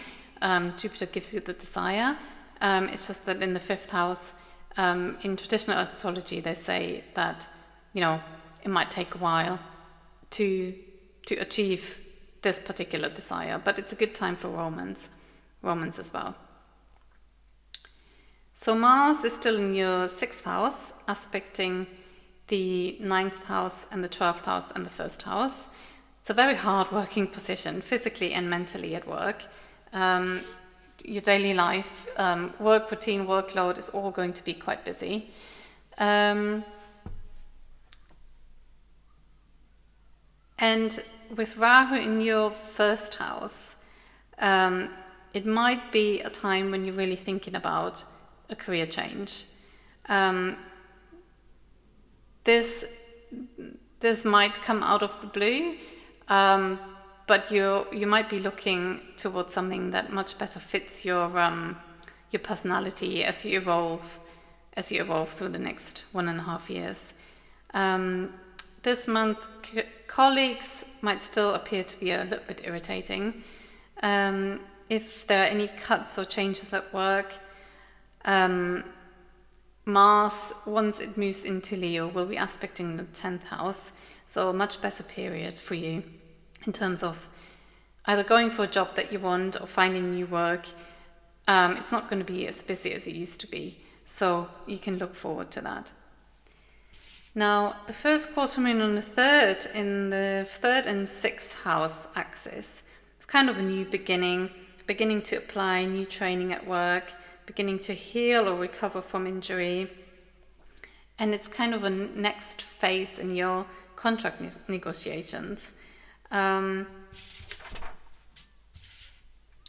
Jupiter gives you the desire. It's just that in the fifth house, in traditional astrology, they say that it might take a while to achieve this particular desire, but it's a good time for romance as well. So Mars is still in your sixth house, aspecting the ninth house and the 12th house and the first house. It's a very hard working position, physically and mentally at work. Your daily life, work routine, workload is all going to be quite busy. And with Rahu in your first house, it might be a time when you're really thinking about a career change. This might come out of the blue, but you might be looking towards something that much better fits your personality as you evolve through the next 1.5 years. This month, colleagues might still appear to be a little bit irritating. If there are any cuts or changes at work, Mars, once it moves into Leo, will be aspecting the 10th house, so a much better period for you in terms of either going for a job that you want or finding new work. It's not going to be as busy as it used to be, so you can look forward to that. Now, the first quarter moon on the third, in the third and sixth house axis, it's kind of a new beginning to apply new training at work, beginning to heal or recover from injury. And it's kind of a next phase in your contract negotiations.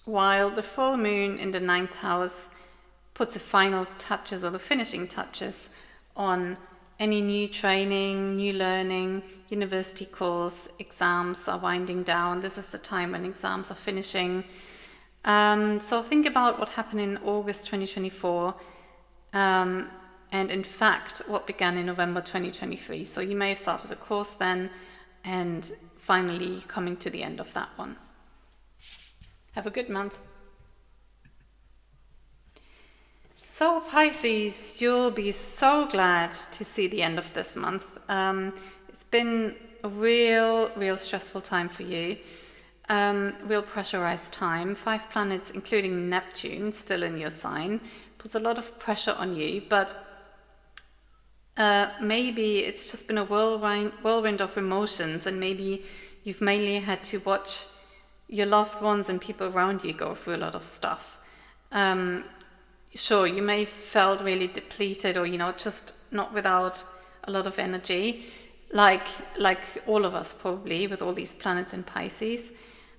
While the full moon in the ninth house puts the final touches or the finishing touches on any new training, new learning, university course, exams are winding down. This is the time when exams are finishing. So think about what happened in August 2024, and in fact what began in November 2023. So you may have started a course then and finally coming to the end of that one. Have a good month. So Pisces, you'll be so glad to see the end of this month. It's been a real stressful time for you. Real pressurized time. 5 planets, including Neptune, still in your sign, puts a lot of pressure on you, but maybe it's just been a whirlwind of emotions, and maybe you've mainly had to watch your loved ones and people around you go through a lot of stuff. Sure, you may have felt really depleted, or just not without a lot of energy, like all of us probably, with all these planets in Pisces.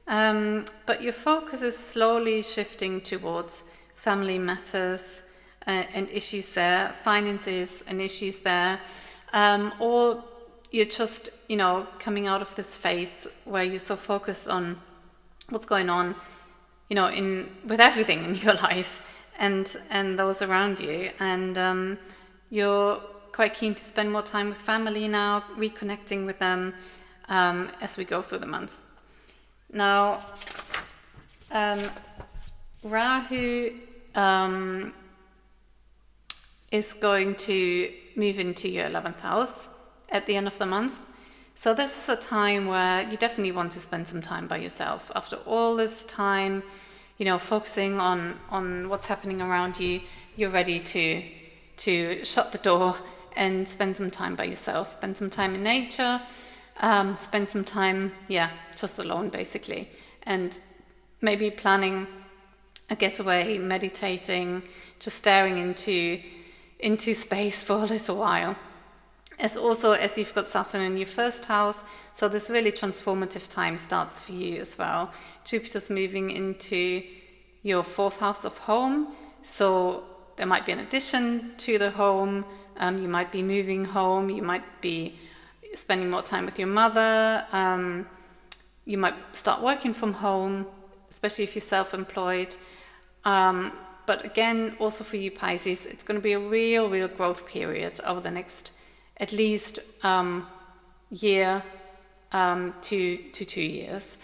But your focus is slowly shifting towards family matters and issues there, finances and issues there, or you're just coming out of this phase where you're so focused on what's going on with everything in your life and those around you, and you're quite keen to spend more time with family now, reconnecting with them as we go through the month. Now, Rahu is going to move into your 11th house at the end of the month. So this is a time where you definitely want to spend some time by yourself. After all this time, focusing on what's happening around you, you're ready to shut the door and spend some time by yourself. Spend some time in nature, spend some time, just alone basically. And maybe planning a getaway, meditating, just staring into space for a little while. As you've got Saturn in your first house, so this really transformative time starts for you as well. Jupiter's moving into your 4th house of home, so there might be an addition to the home. You might be moving home, you might be spending more time with your mother, you might start working from home, especially if you're self-employed. But again, also for you Pisces, it's going to be a real growth period over the next at least year to 2 years.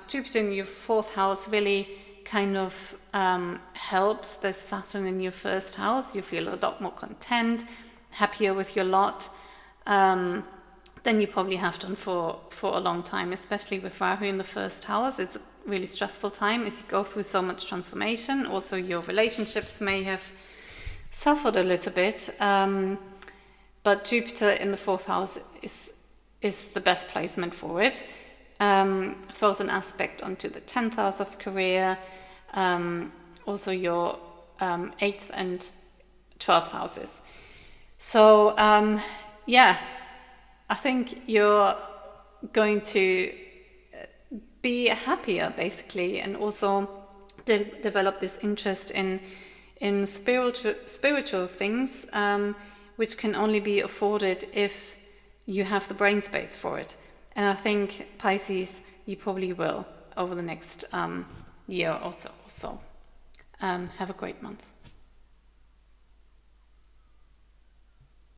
Jupiter in your 4th house really kind of helps the Saturn in your 1st house. You feel a lot more content, happier with your lot than you probably have done for a long time, especially with Rahu in the 1st house. It's a really stressful time as you go through so much transformation. Also, your relationships may have suffered a little bit. But Jupiter in the 4th house is the best placement for it. Throws an aspect onto the 10th house of career, also your 8th and 12th houses. So I think you're going to be happier basically, and also develop this interest in spiritual things, which can only be afforded if you have the brain space for it. And I think Pisces, you probably will over the next year or so. So have a great month.